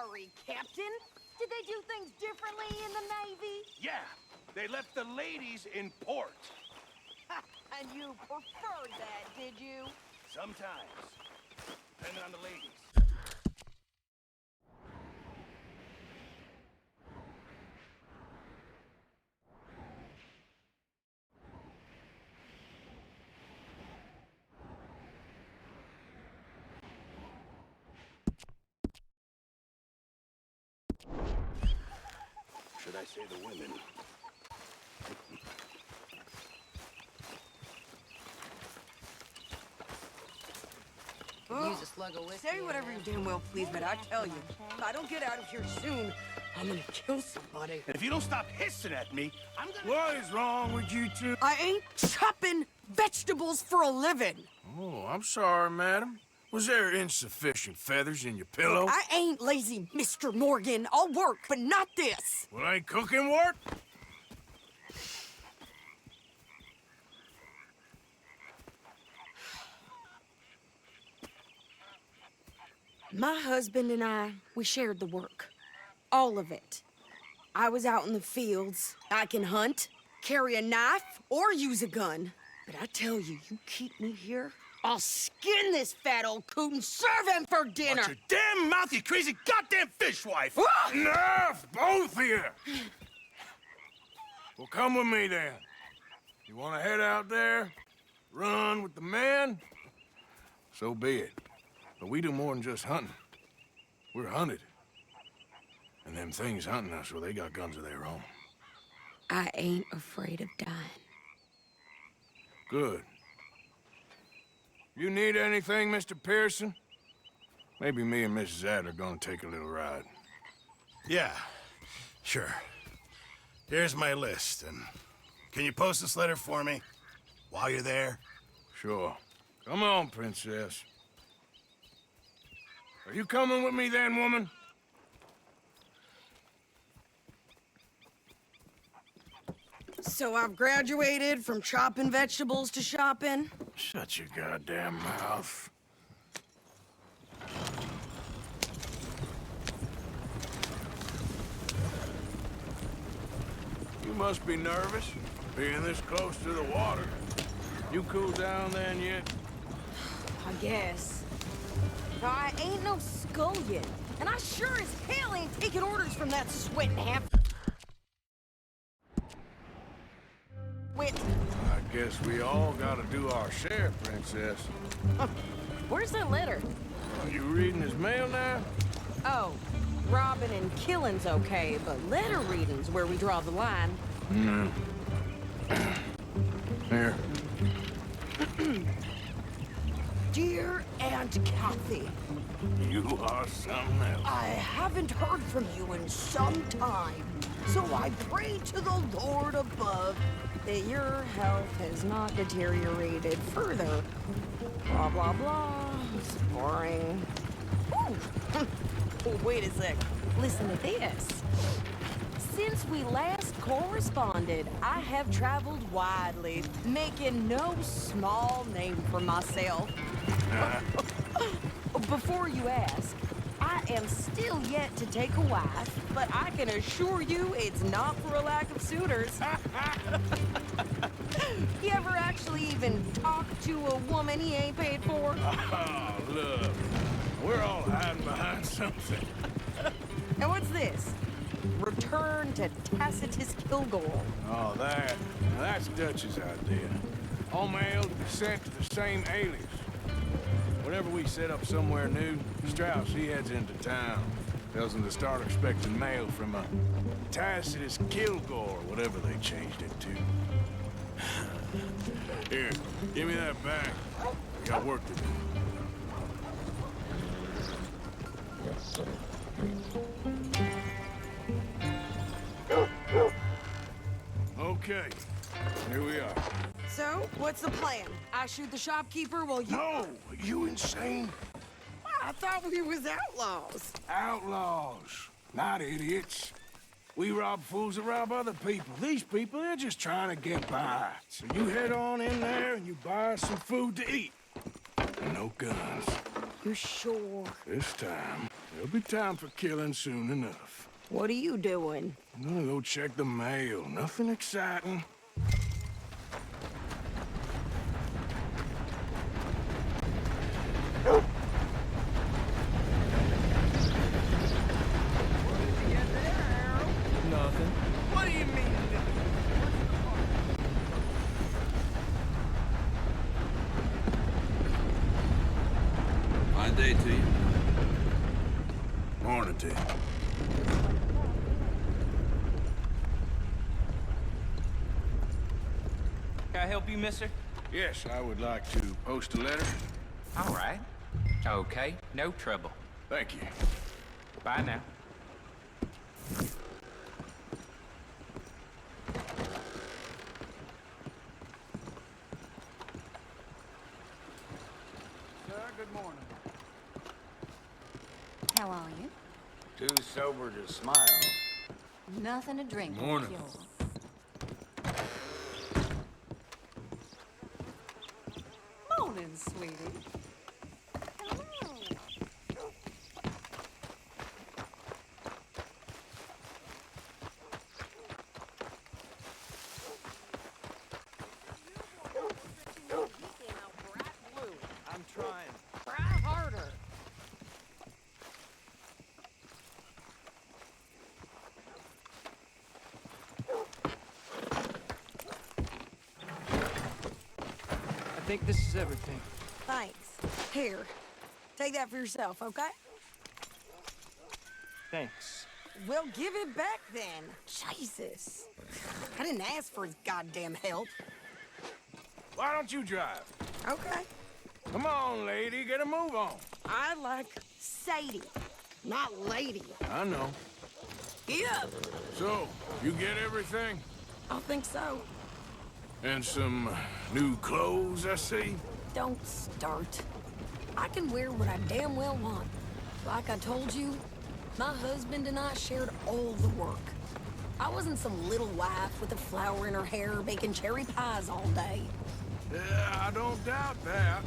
sorry, Captain. Did they do things differently in the Navy? Yeah, they left the ladies in port. And you preferred that, did you? Sometimes, depending on the ladies. Should I say the women? Use a slug of whiskey. Say whatever you damn well please, but I tell you, if I don't get out of here soon, I'm gonna kill somebody. And if you don't stop hissing at me, I'm gonna... What is wrong with you two? I ain't chopping vegetables for a living. Oh, I'm sorry, madam. Was there insufficient feathers in your pillow? I ain't lazy, Mr. Morgan. I'll work, but not this. Well, ain't cooking work? My husband and I, we shared the work. All of it. I was out in the fields. I can hunt, carry a knife, or use a gun. But I tell you, you keep me here, I'll skin this fat old coot and serve him for dinner. Watch your damn mouth, you crazy goddamn fishwife! Enough, both of you! Well, come with me, then. You want to head out there, run with the men? So be it. But we do more than just hunting. We're hunted. And them things hunting us, well, they got guns of their own. I ain't afraid of dying. Good. You need anything, Mr. Pearson? Maybe me and Mrs. Ad are gonna take a little ride. Yeah, sure. Here's my list, and can you post this letter for me while you're there? Sure. Come on, Princess. Are you coming with me then, woman? So I've graduated from chopping vegetables to shopping. Shut your goddamn mouth. You must be nervous, being this close to the water. You cooled down then yet? I guess. I ain't no scullion, and I sure as hell ain't taking orders from that sweating half. Wait. I guess we all gotta do our share, Princess. Where's that letter? Are you reading his mail now? Oh, robbing and killing's okay, but letter reading's where we draw the line. Here. Dear Aunt Kathy, You are something else. I haven't heard from you in some time, so I pray to the Lord above that your health has not deteriorated further. Blah, blah, blah. It's boring. Ooh. Oh, wait a sec. Listen to this. Since we last corresponded, I have traveled widely, making no small name for myself. Before you ask, I am still yet to take a wife, but I can assure you it's not for a lack of suitors. You ever actually even talk to a woman he ain't paid for? Oh, look. We're all hiding behind something. And what's this? Return to Tacitus Kilgore. Oh, that's Dutch's idea. All mail to be sent to the same alias. Whenever we set up somewhere new, Strauss, he heads into town. Tells them to start expecting mail from a Tacitus Kilgore, whatever they changed it to. Here, give me that bag. We got work to do. Okay, here we are. So, what's the plan? I shoot the shopkeeper while you... No, you insane? I thought we was outlaws. Outlaws, not idiots. We rob fools that rob other people. These people, they're just trying to get by. So you head on in there and you buy some food to eat. And no guns. You sure? This time, there'll be time for killing soon enough. What are you doing? I'm gonna go check the mail. Nothing exciting. Nothing. What do you mean? Fine day to you. Morning to you. Can I help you, mister? Yes, I would like to post a letter. All right. Okay, no trouble. Thank you. Bye now. Sir, good morning. How are you? Too sober to smile. Nothing to drink. Morning. Cure. Morning, sweetie. I'm trying. Try harder. I think this is everything. Thanks. Here, take that for yourself, okay? Thanks. Well, give it back then. Jesus. I didn't ask for his goddamn help. Why don't you drive? Okay. Come on, lady, get a move on. I like Sadie, not lady. I know. Get up. So, you get everything? I think so. And some new clothes, I see? Don't start. I can wear what I damn well want. Like I told you, my husband and I shared all the work. I wasn't some little wife with a flower in her hair baking cherry pies all day. Yeah, I don't doubt that.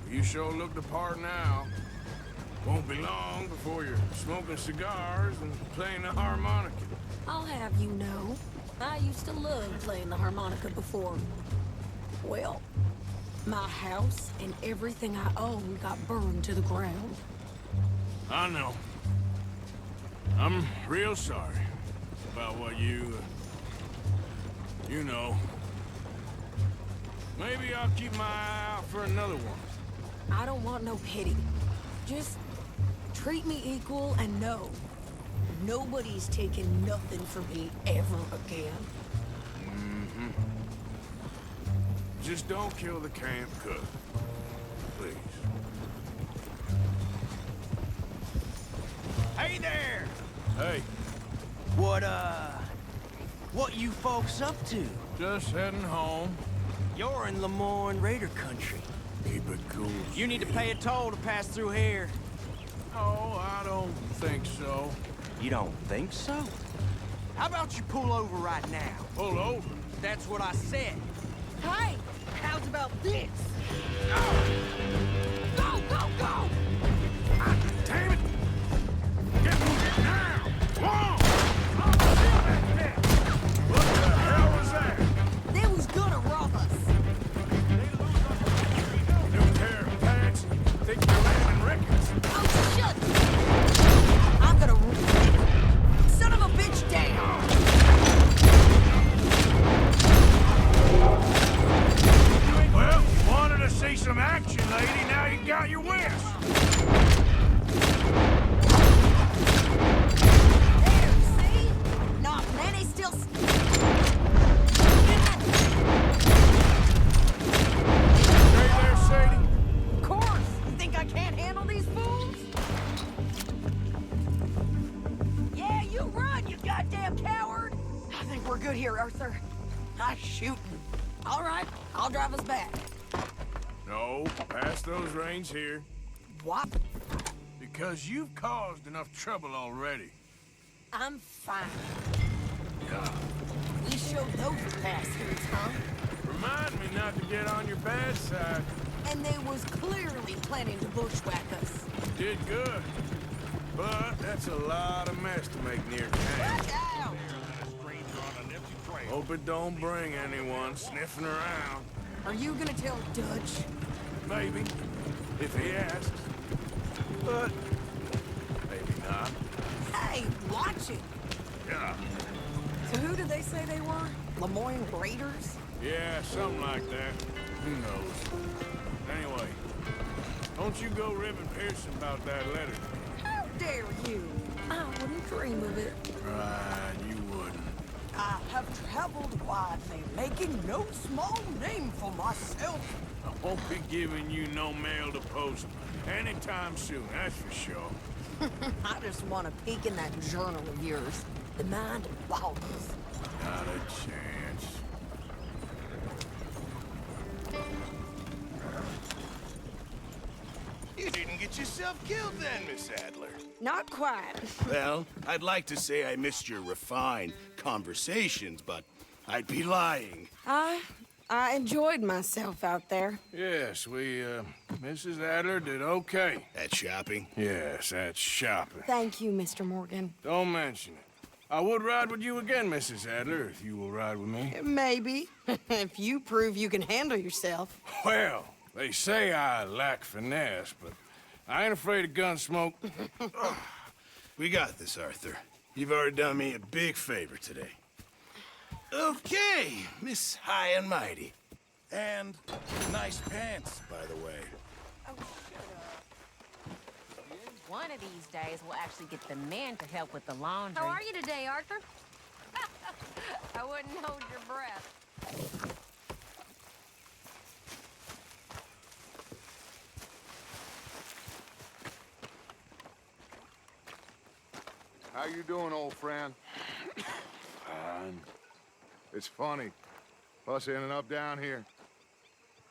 You sure look the part now. Won't be long before you're smoking cigars and playing the harmonica. I'll have you know, I used to love playing the harmonica before. Well, my house and everything I own got burned to the ground. I know. I'm real sorry about what you know. Maybe I'll keep my eye out for another one. I don't want no pity. Just treat me equal and know nobody's taking nothing from me ever again. Just don't kill the camp cook. Please. Hey there! Hey, What you folks up to? just heading home. You're in Lemoyne Raider country. Keep it cool. You need to pay a toll to pass through here. Oh, I don't think so. You don't think so? How about you pull over right now? Pull over. That's what I said. Hey, how's about this? Go, go, go! Damn it! Get moving now! Whoa! What the hell was that? They was gonna rob us. New pair of pants. Think you're landing records. Oh, shut! I'm gonna... Son of a bitch down! Well, wanted to see some action, lady. Now you got your wish. There, see? Not many still... Stay there, Sadie. Of course! You think I can't handle these fools? Yeah, you run, you goddamn coward! I think we're good here, Arthur. Nice shooting. All right, I'll drive us back. No, pass those reins here. What? Because you've caused enough trouble already. I'm fine. Yeah. We showed those bastards, huh? Remind me not to get on your bad side. and they was clearly planning to bushwhack us. Did good. But that's a lot of mess to make near town. Watch out! Hope it don't bring anyone sniffing around. Are you gonna tell Dutch? Maybe, if he asks. But maybe not. Hey, watch it! Yeah. So who did they say they were? Lemoyne Raiders? Yeah, something like that. Who knows? Anyway, don't you go ribbing Pearson about that letter. How dare you? I wouldn't dream of it. Right, you wouldn't. I have traveled widely, making no small name for myself. I won't be giving you no mail to post anytime soon, that's for sure. I just want to peek in that journal of yours. The mind boggles. Not a chance. You didn't get yourself killed then, Miss Adler. Not quite. Well, I'd like to say I missed your refined conversations, but I'd be lying. I enjoyed myself out there. Yes, Mrs. Adler did okay. At shopping? Yes, that's shopping. Thank you, Mr. Morgan. Don't mention it. I would ride with you again, Mrs. Adler, if you will ride with me. Maybe. If you prove you can handle yourself. Well, they say I lack finesse, but I ain't afraid of gun smoke. We got this, Arthur. You've already done me a big favor today. Okay, Miss High and Mighty. And nice pants, by the way. One of these days, we'll actually get the men to help with the laundry. How are you today, Arthur? I wouldn't hold your breath. How you doing, old friend? Fine. It's funny, us ending up down here.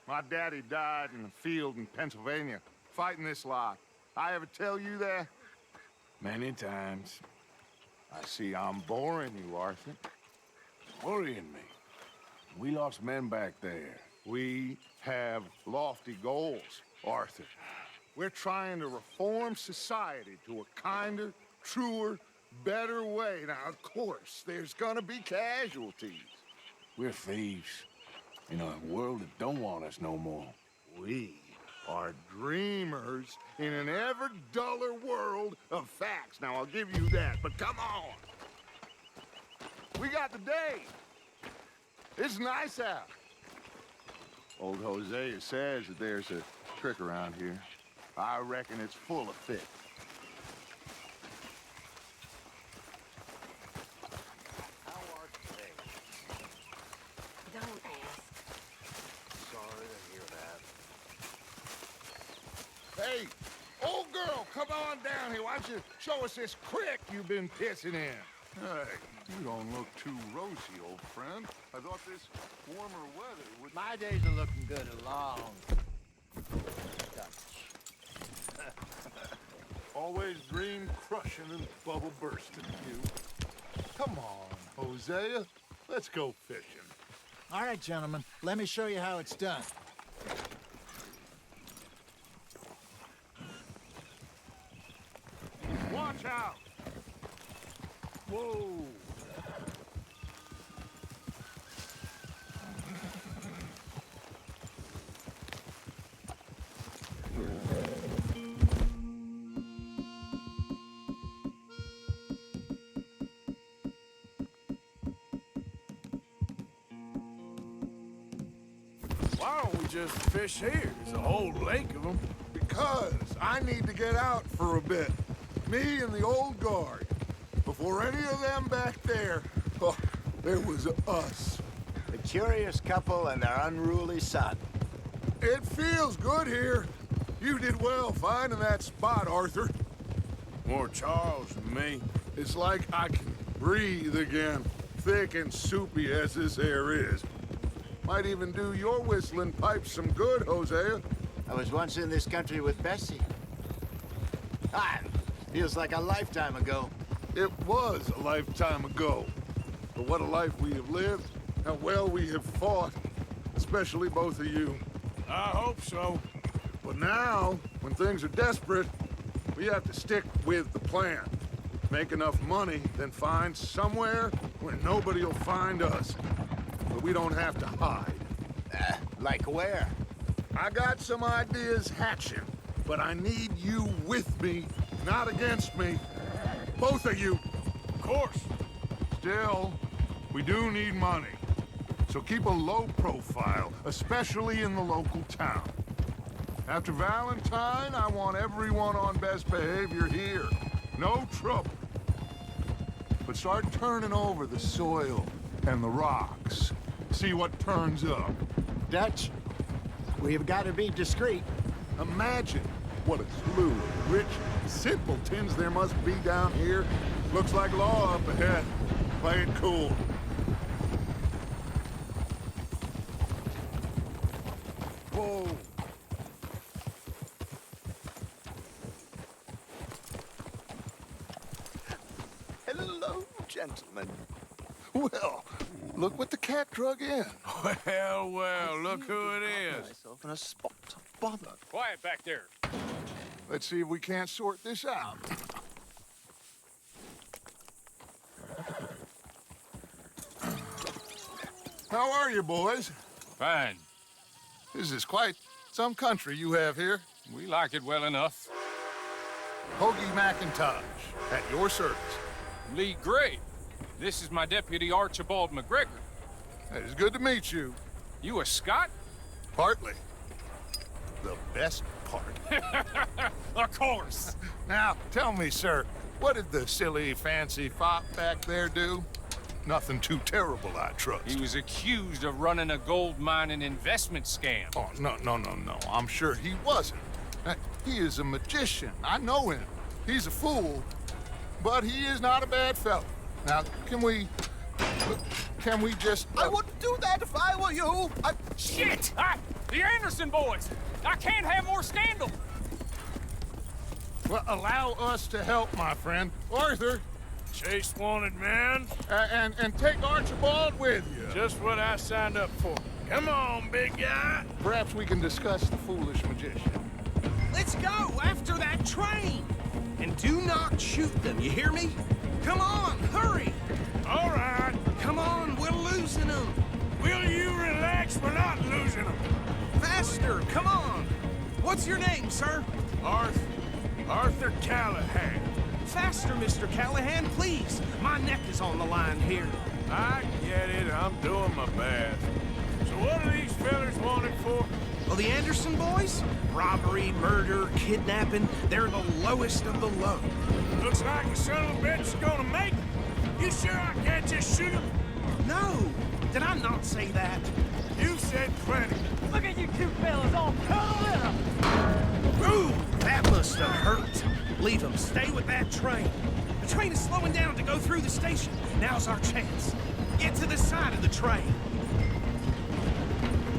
My daddy died in a field in Pennsylvania, fighting this lot. I ever tell you that? Many times. I see I'm boring you, Arthur. Worrying me. We lost men back there. We have lofty goals, Arthur. We're trying to reform society to a kinder, truer, better way. Now, of course, there's gonna be casualties. We're thieves. In a world that don't want us no more. We are dreamers in an ever duller world of facts. Now, I'll give you that, but come on. We got the day. It's nice out. Old Hosea says that there's a trick around here. I reckon it's full of fit. How are they? Don't ask. Sorry to hear that. Hey, old girl, come on down here. Why don't you show us this crick you've been pissing in? Hey, you don't look too rosy, old friend. I thought this warmer weather would... My days are looking good along. Always dream crushing and bubble bursting, you. Come on, Hosea. Let's go fishing. All right, gentlemen. Let me show you how it's done. Watch out! Whoa! Why don't we just fish here? There's a whole lake of them. Because I need to get out for a bit. Me and the old guard. Before any of them back there, oh, there was us. The curious couple and their unruly son. It feels good here. You did well finding that spot, Arthur. More Charles than me. It's like I can breathe again, thick and soupy as this air is. Might even do your whistling pipes some good, Hosea. I was once in this country with Bessie. Feels like a lifetime ago. It was a lifetime ago. But what a life we have lived, how well we have fought, especially both of you. I hope so. But now, when things are desperate, we have to stick with the plan. Make enough money, then find somewhere where nobody will find us. But we don't have to hide. Like where? I got some ideas hatching, but I need you with me, not against me. Both of you. Of course. Still, we do need money. So keep a low profile, especially in the local town. After Valentine, I want everyone on best behavior here. No trouble. But start turning over the soil and the rocks. See what turns up. Dutch, we've got to be discreet. Imagine what a slew of rich simpletons there must be down here. Looks like law up ahead. Play it cool. Whoa. Hello, gentlemen. Well, look what the cat drug in. Well, well, look who it is. Myself in a spot of bother. Quiet back there. Let's see if we can't sort this out. How are you, boys? Fine. This is quite some country you have here. We like it well enough. Hoagie McIntosh, at your service. Lee Gray. This is my deputy, Archibald McGregor. It is good to meet you. You a Scot? Partly. The best part. Of course. Now, tell me, sir, what did the silly, fancy fop back there do? Nothing too terrible, I trust. He was accused of running a gold mining investment scam. Oh, no. I'm sure he wasn't. He is a magician. I know him. He's a fool, but he is not a bad fellow. Now, can we just... I wouldn't do that if I were you. Shit! The Anderson boys! I can't have more scandal! Well, allow us to help, my friend. Arthur. Chase wanted man. And take Archibald with you. Just what I signed up for. Come on, big guy. Perhaps we can discuss the foolish magician. Let's go after that train! And do not shoot them, you hear me? Come on, hurry! All right. Come on, we're losing them! Will you relax? We're not losing them. Faster, come on! What's your name, sir? Arthur Callahan. Faster, Mr. Callahan, please! My neck is on the line here. I get it. I'm doing my best. So what are these fellas wanted for? Well, the Anderson boys? Robbery, murder, kidnapping, they're the lowest of the low. Looks like the son of a bitch is gonna make it. You sure I can't just shoot him? No! Did I not say that? You said plenty. Look at you two fellas all cuddled up. Ooh, that must have hurt. Leave them. Stay with that train. The train is slowing down to go through the station. Now's our chance. Get to the side of the train.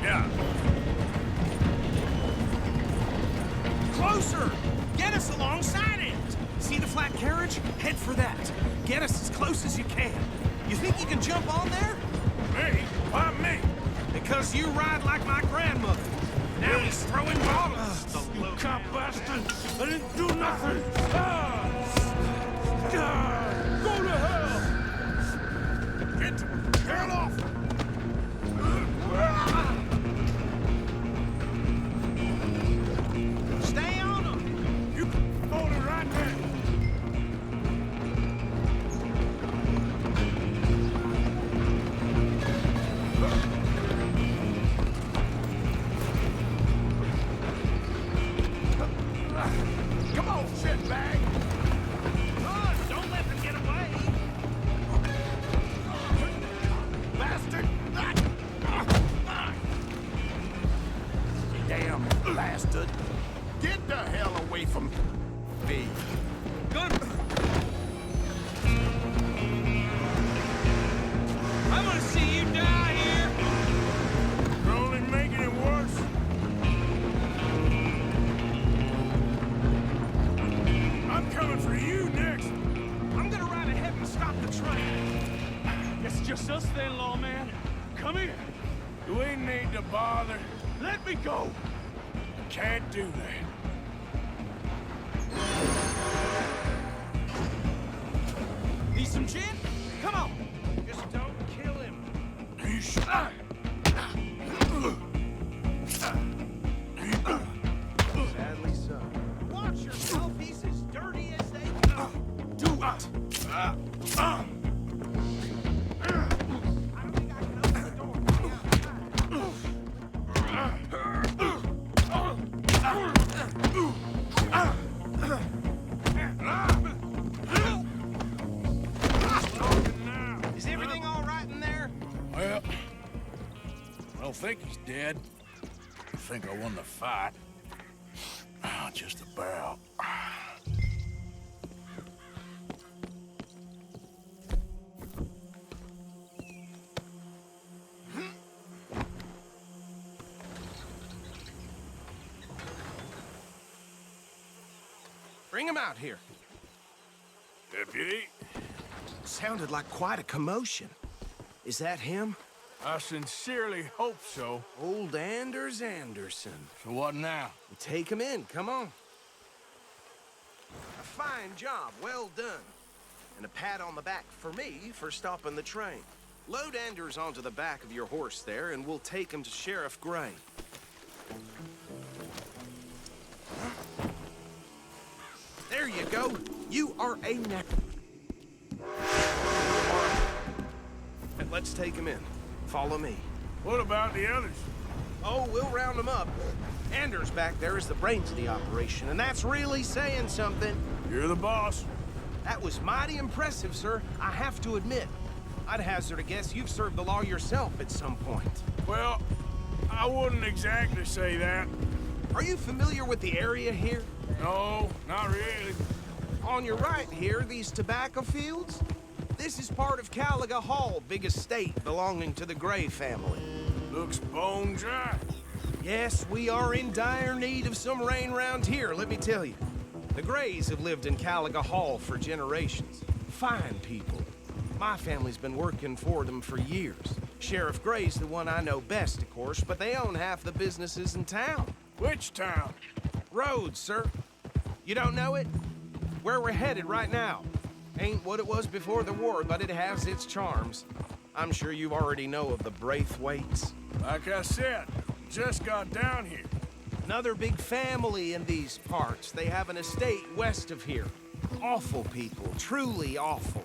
Yeah. Closer! Get us alongside it! See the flat carriage? Head for that. Get us as close as you can. You think you can jump on there? Me? Why me? Because you ride like my grandmother. Now he's throwing bottles. You cop bastard! I didn't do nothing! Go to hell! Get the hell off! Stay on him! You hold it right there! Come on, shitbag! Run! Don't let them get away! Bastard! Damn bastard. Get the hell away from me. Good. I'm gonna see you die here! You're only making it worse. I'm coming for you next. I'm gonna ride ahead and stop the train. It's just us then, lawman. Come here. Do we need to bother? Let me go. Can't do that. Need some gin? Come on. Just don't kill him. Sadly so. Watch yourself. He's as dirty as they come. Do it. I don't think I can open the door. Is everything all right in there? Well, I don't think he's dead. I think I won the fight. Just about. Bring him out here. Deputy, Sounded like quite a commotion. Is that him? I sincerely hope so. Old Anders Anderson. So what now? Take him in, come on. A fine job, well done. And a pat on the back for me for stopping the train. Load Anders onto the back of your horse there, and we'll take him to Sheriff Gray. There you go. You are a And let's take him in. Follow me. What about the others? Oh, we'll round them up. Anders back there is the brains of the operation, and that's really saying something. You're the boss. That was mighty impressive, sir. I have to admit. I'd hazard a guess you've served the law yourself at some point. Well, I wouldn't exactly say that. Are you familiar with the area here? No, not really. On your right here, these tobacco fields? This is part of Caliga Hall, big estate belonging to the Gray family. Looks bone dry. Yes, we are in dire need of some rain round here, let me tell you. The Grays have lived in Caliga Hall for generations. Fine people. My family's been working for them for years. Sheriff Gray's the one I know best, of course, but they own half the businesses in town. Which town? Rhodes, sir. You don't know it? Where we're headed right now. Ain't what it was before the war, but it has its charms. I'm sure you already know of the Braithwaites. Like I said, just got down here. Another big family in these parts. They have an estate west of here. Awful people, truly awful.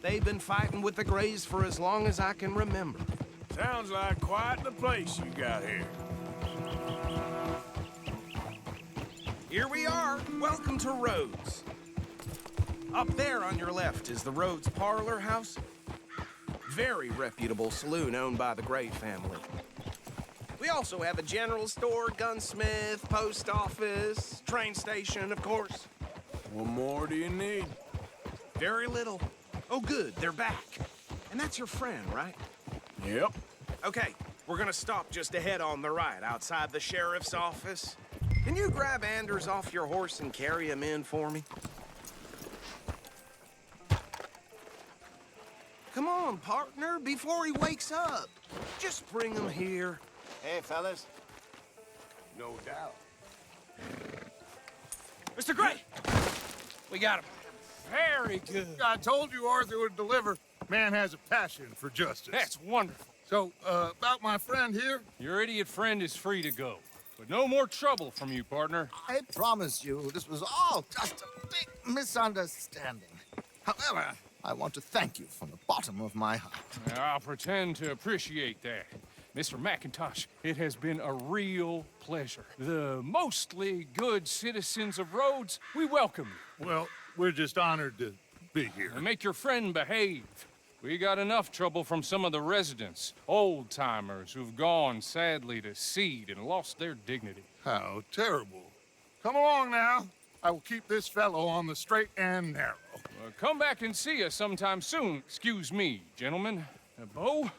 They've been fighting with the Grays for as long as I can remember. Sounds like quite the place you got here. Here we are. Welcome to Rhodes. Up there on your left is the Rhodes Parlor House. Very reputable saloon owned by the Gray family. We also have a general store, gunsmith, post office, train station, of course. What more do you need? Very little. Oh, good, they're back. And that's your friend, right? Yep. Okay, we're gonna stop just ahead on the right, outside the sheriff's office. Can you grab Anders off your horse and carry him in for me? Come on, partner, before he wakes up. Just bring him here. Hey, fellas. No doubt. Mr. Gray! We got him. Very good. I told you Arthur would deliver. Man has a passion for justice. That's wonderful. So, about my friend here, Your idiot friend is free to go. But no more trouble from you, partner. I promise you, this was all just a big misunderstanding. However, I want to thank you from the bottom of my heart. I'll pretend to appreciate that. Mr. McIntosh, it has been a real pleasure. The mostly good citizens of Rhodes, we welcome you. well, we're just honored to be here. And make your friend behave. We got enough trouble from some of the residents, old-timers who've gone, sadly, to seed and lost their dignity. How terrible. Come along now. I will keep this fellow on the straight and narrow. Come back and see us sometime soon. Excuse me, gentlemen. Bo,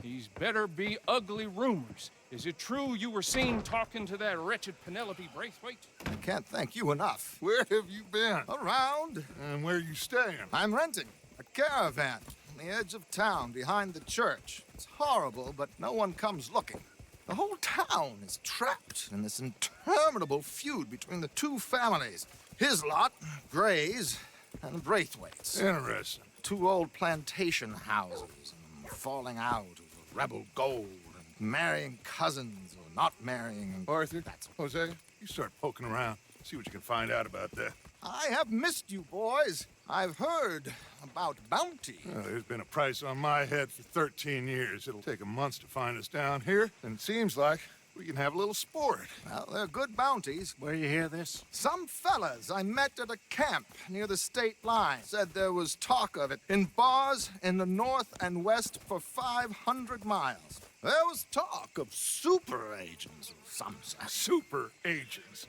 these better be ugly rumors. Is it true you were seen talking to that wretched Penelope Braithwaite? I can't thank you enough. Where have you been? Around, And where you staying? I'm renting a caravan on the edge of town behind the church. It's horrible, but no one comes looking. The whole town is trapped in this interminable feud between the two families. His lot, Gray's, and the Braithwaites. Interesting. Two old plantation houses, and falling out over rebel gold, and marrying cousins or not marrying. And Arthur, Hosea, you start poking around. See what you can find out about that. I have missed you, boys. I've heard about bounty. Well, there's been a price on my head for 13 years. It'll take 'em months to find us down here, and it seems like we can have a little sport. Well, they're good bounties. Where you hear this? Some fellas I met at a camp near the state line said there was talk of it in bars in the north and west for 500 miles. There was talk of super agents of some sort. Super agents.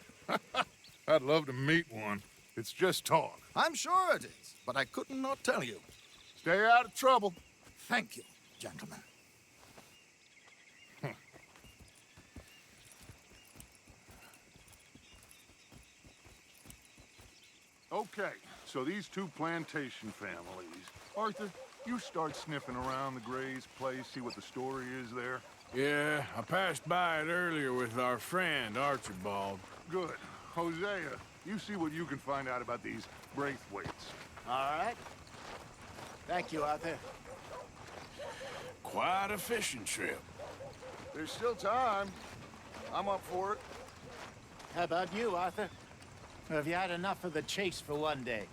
I'd love to meet one. It's just talk. I'm sure it is, but I couldn't not tell you. Stay out of trouble. Thank you, gentlemen. Okay, so these two plantation families. Arthur, you start sniffing around the Gray's place, see what the story is there. Yeah, I passed by it earlier with our friend, Archibald. Good. Hosea, you see what you can find out about these Braithwaites. All right. Thank you, Arthur. Quite a fishing trip. There's still time. I'm up for it. How about you, Arthur? Or have you had enough of the chase for one day?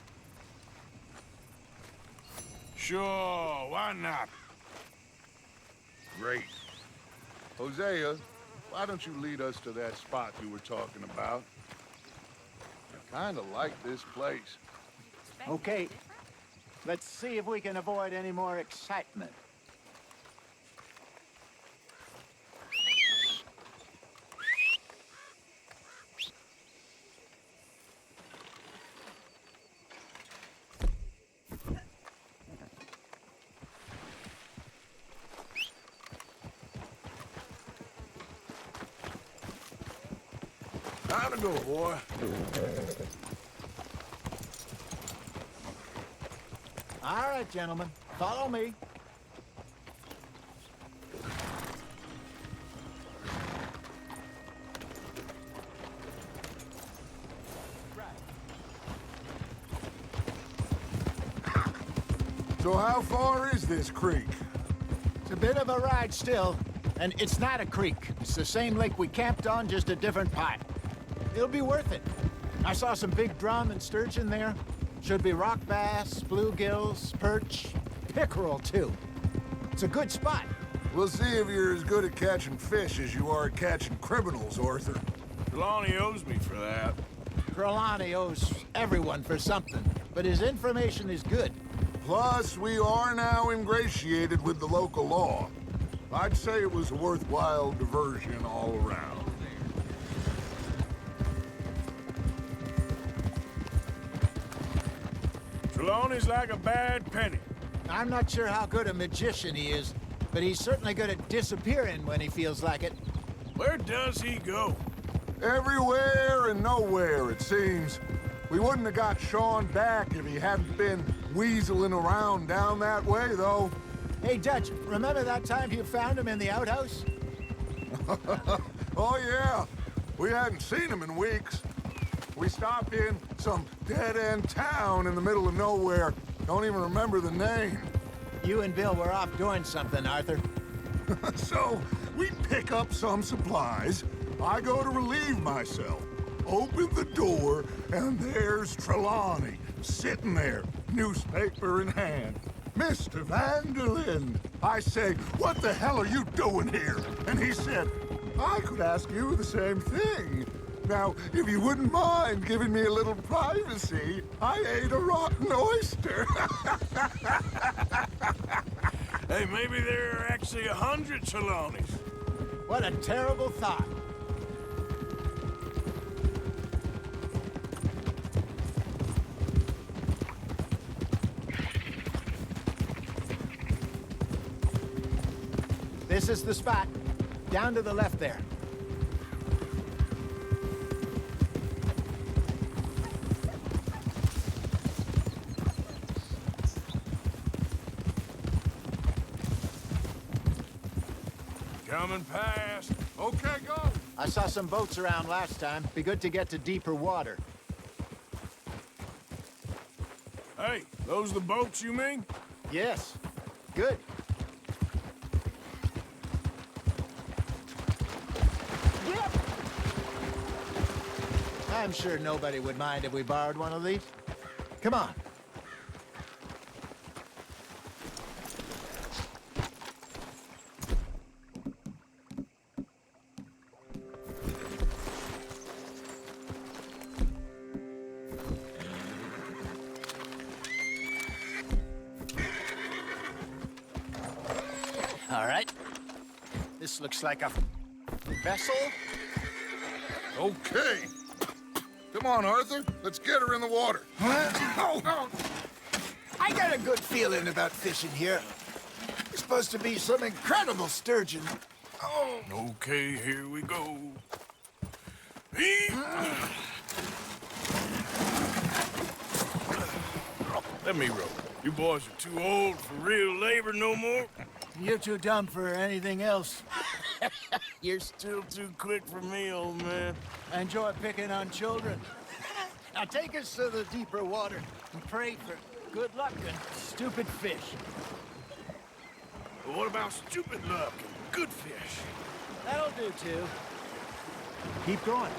Sure, why not? Great. Hosea, why don't you lead us to that spot you were talking about? I kind of like this place. Okay. Let's see if we can avoid any more excitement. Time to go, boy. All right, gentlemen. Follow me. So how far is this creek? It's a bit of a ride still, and it's not a creek. It's the same lake we camped on, just a different part. It'll be worth it. I saw some big drum and sturgeon there. Should be rock bass, bluegills, perch, pickerel, too. It's a good spot. We'll see if you're as good at catching fish as you are at catching criminals, Arthur. Trelawney owes me for that. Trelawney owes everyone for something, but his information is good. Plus, we are now ingratiated with the local law. I'd say it was a worthwhile diversion all around. Trelawney's like a bad penny. I'm not sure how good a magician he is, but he's certainly good at disappearing when he feels like it. Where does he go? Everywhere and nowhere, it seems. We wouldn't have got Sean back if he hadn't been weaseling around down that way, though. Hey, Dutch, remember that time you found him in the outhouse? Oh, yeah. We hadn't seen him in weeks. We stopped in some dead-end town in the middle of nowhere. Don't even remember the name. You and Bill were off doing something, Arthur. So, we pick up some supplies. I go to relieve myself. Open the door, and there's Trelawney, sitting there, newspaper in hand. Mr. Vanderlyn. I say, what the hell are you doing here? And he said, I could ask you the same thing. Now, if you wouldn't mind giving me a little privacy, I ate a rotten oyster. Hey, maybe there are actually 100 Trelawneys. What a terrible thought. This is the spot. Down to the left there. Coming past. Okay, go. I saw some boats around last time. Be good to get to deeper water. Hey, those the boats you mean? Yes. Good. Yep. I'm sure nobody would mind if we borrowed one of these. Come on. All right. This looks like a vessel. Okay. Come on, Arthur. Let's get her in the water. Oh. I got a good feeling about fishing here. It's supposed to be some incredible sturgeon. Oh. Okay, here we go. Let me row. You boys are too old for real labor no more. You're too dumb for anything else. You're still too quick for me, old man. I enjoy picking on children. Now take us to the deeper water and pray for good luck and stupid fish. But what about stupid luck and good fish? That'll do, too. Keep going.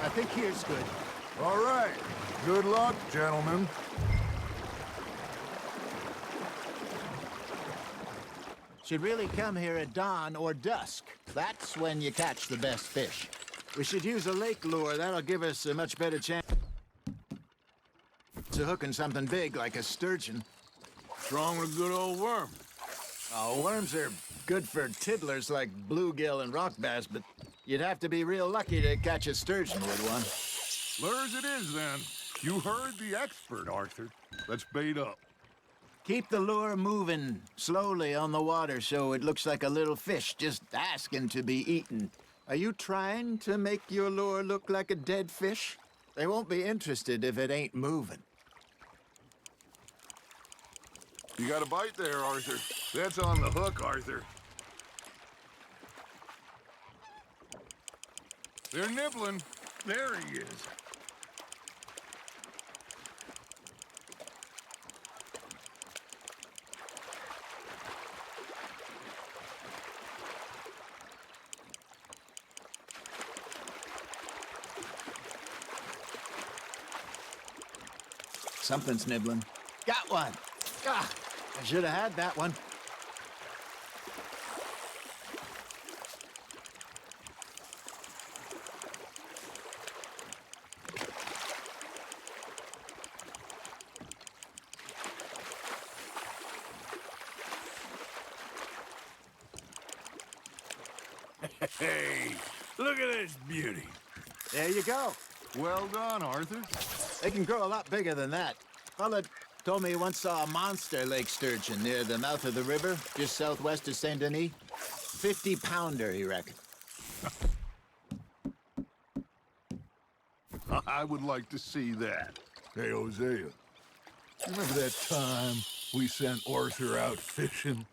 I think here's good. All right. Good luck, gentlemen. Should really come here at dawn or dusk. That's when you catch the best fish. We should use a lake lure. That'll give us a much better chance of hooking something big like a sturgeon. What's wrong with a good old worm? Oh, worms are good for tiddlers like bluegill and rock bass, but you'd have to be real lucky to catch a sturgeon with one. Lures it is, then. You heard the expert, Arthur. Let's bait up. Keep the lure moving slowly on the water so it looks like a little fish just asking to be eaten. Are you trying to make your lure look like a dead fish? They won't be interested if it ain't moving. You got a bite there, Arthur. That's on the hook, Arthur. They're nibbling. There he is. Something's nibbling. Got one. Ah, I should have had that one. Hey, look at this beauty. There you go. Well done, Arthur. They can grow a lot bigger than that. Fella told me he once saw a monster lake sturgeon near the mouth of the river, just southwest of Saint Denis. 50-pounder, he reckoned. I would like to see that. Hey, Hosea, remember that time we sent Arthur out fishing?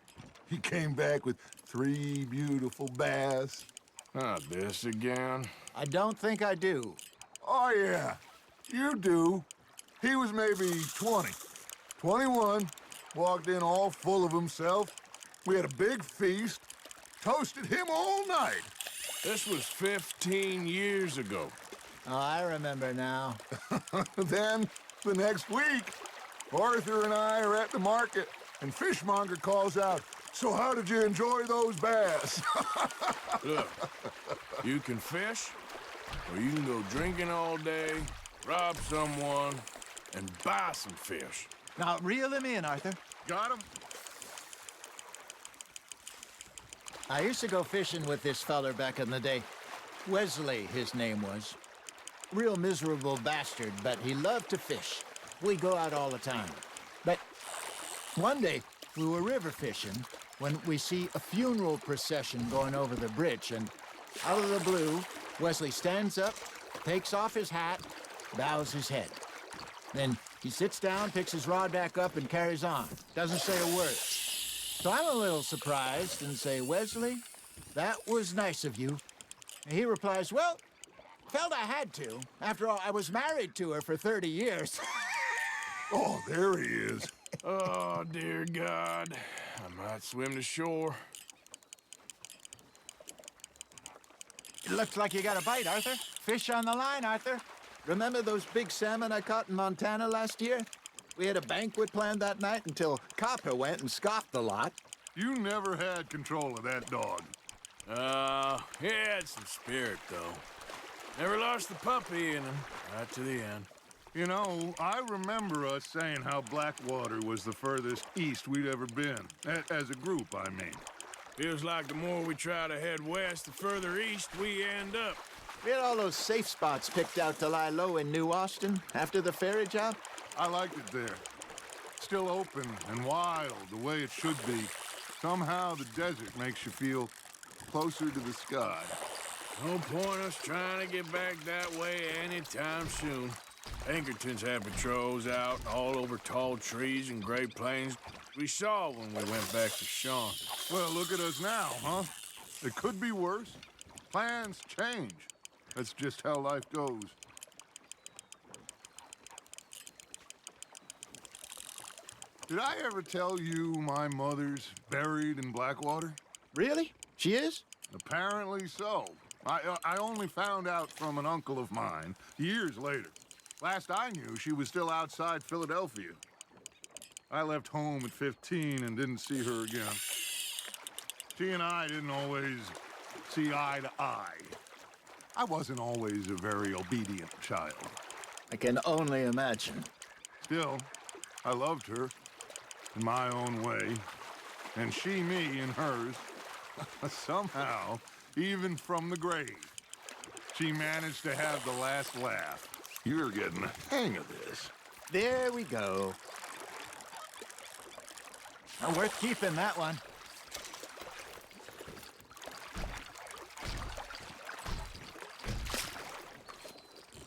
He came back with 3 beautiful bass. Not this again. I don't think I do. Oh, yeah, you do. He was maybe 20, 21, walked in all full of himself. We had a big feast, toasted him all night. This was 15 years ago. Oh, I remember now. Then, the next week, Arthur and I are at the market, and Fishmonger calls out, "So how did you enjoy those bass?" Look, you can fish, or you can go drinking all day, rob someone, and buy some fish. Now, reel him in, Arthur. Got him? I used to go fishing with this feller back in the day. Wesley, his name was. Real miserable bastard, but he loved to fish. We go out all the time. But one day, we were river fishing when we see a funeral procession going over the bridge, and out of the blue, Wesley stands up, takes off his hat, bows his head. Then he sits down, picks his rod back up, and carries on. Doesn't say a word. So I'm a little surprised and say, Wesley, that was nice of you. And he replies, well, felt I had to. After all, I was married to her for 30 years. Oh, there he is. Oh, dear God. I might swim to shore. It looks like you got a bite, Arthur. Fish on the line, Arthur. Remember those big salmon I caught in Montana last year? We had a banquet planned that night until Copper went and scoffed the lot. You never had control of that dog. He had some spirit, though. Never lost the puppy in him, right to the end. You know, I remember us saying how Blackwater was the furthest east we'd ever been. As a group, I mean. Feels like the more we try to head west, the further east we end up. We had all those safe spots picked out to lie low in New Austin after the ferry job. I liked it there. Still open and wild, the way it should be. Somehow the desert makes you feel closer to the sky. No point us trying to get back that way anytime soon. Pinkertons had patrols out all over tall trees and Great Plains. We saw when we went back to Sean. Well, look at us now, huh? It could be worse. Plans change. That's just how life goes. Did I ever tell you my mother's buried in Blackwater? Really? She is? Apparently so. I only found out from an uncle of mine years later. Last I knew, she was still outside Philadelphia. I left home at 15 and didn't see her again. She and I didn't always see eye to eye. I wasn't always a very obedient child. I can only imagine. Still, I loved her in my own way, and she me in hers. Somehow, even from the grave, she managed to have the last laugh. You're getting the hang of this. There we go. Well, worth keeping, that one.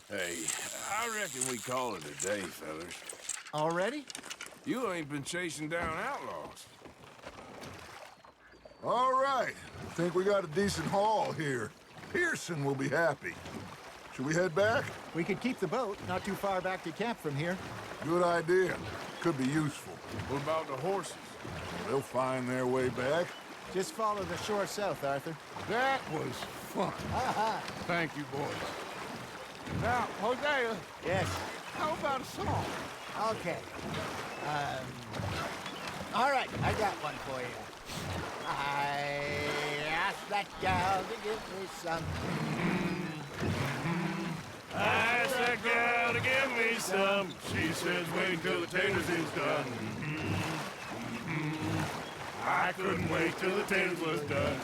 Hey, I reckon we call it a day, fellas. Already? You ain't been chasing down outlaws. All right. I think we got a decent haul here. Pearson will be happy. Should we head back? We could keep the boat, not too far back to camp from here. Good idea. Could be useful. What about the horses? They'll find their way back. Just follow the shore south, Arthur. That was fun. Thank you, boys. Now, Hosea, Yes. how about a song? Okay. All right, I got one for you. I asked that gal to give me some. I asked that gal to give me some. She says wait till the taters is done. I couldn't wait till the taters was done.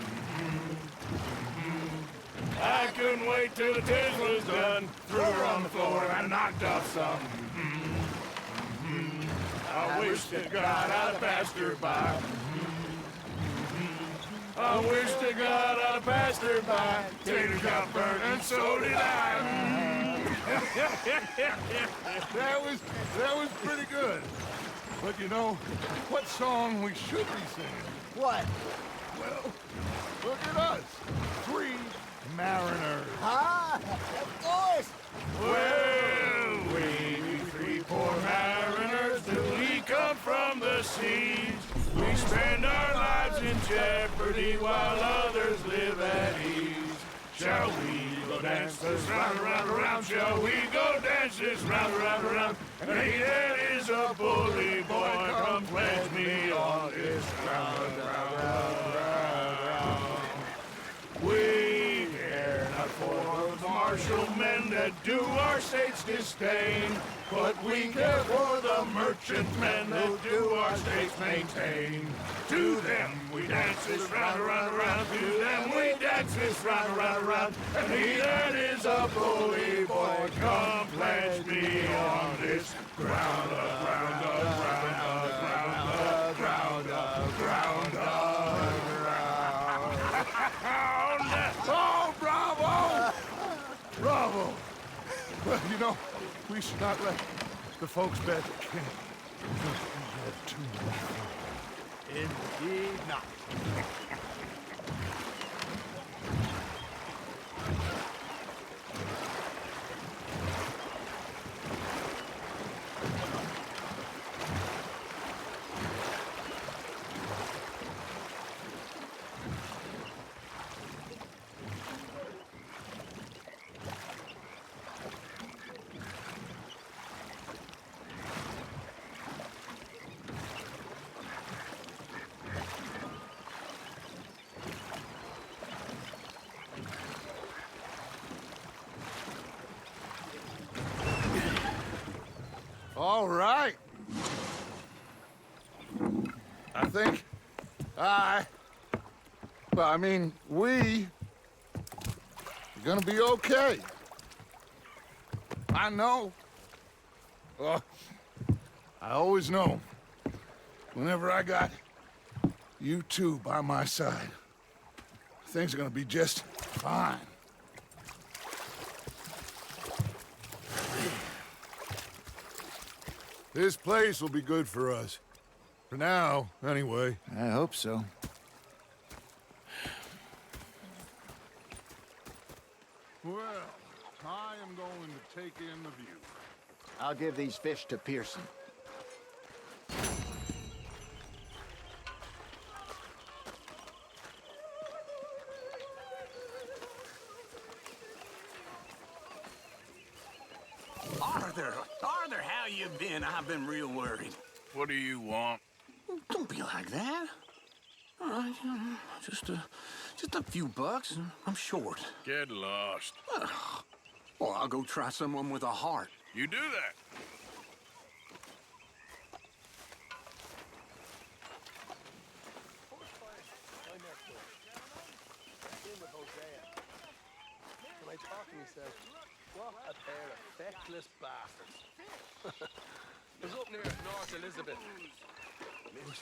I couldn't wait till the taters was done. Threw her on the floor and I knocked off some. I wish to God I'd have passed her by. I wish to God I'd have passed her by. Taters got burnt and so did I. That was pretty good. But you know, what song we should be singing? What? Well, look at us. 3 mariners. Ah, of course. Well, we 3 poor mariners, do we come from the seas? We spend our lives in jeopardy while others live at ease. Shall we go dance this round, around, around? Shall we go dance this round, around, around? And he that is a bully boy, come pledge me on this round, round, round, round. We care not for the martial men that do our state's disdain, but we care for the merchant men that do our states maintain. To them we dance this round, around, around. To them we dance this round, around, around. And he that is a bully boy, come pledge me on this ground up, ground up, ground up, ground up, ground up, ground up, ground. Oh, bravo! Bravo! Well, you know, we should not let the folks back at camp have too much fun. Indeed not. All right. I think we are gonna be okay. I know. Well, I always know. Whenever I got you two by my side, things are gonna be just fine. This place will be good for us. For now, anyway. I hope so. Well, I am going to take in the view. I'll give these fish to Pearson. Arthur, how you been? I've been real worried. What do you want? Don't be like that. All right, just a few bucks, and I'm short. Get lost. Well, I'll go try someone with a heart. You do that. When I talk to him, he says, what a pair of feckless bastards. I was up near North Elizabeth. It was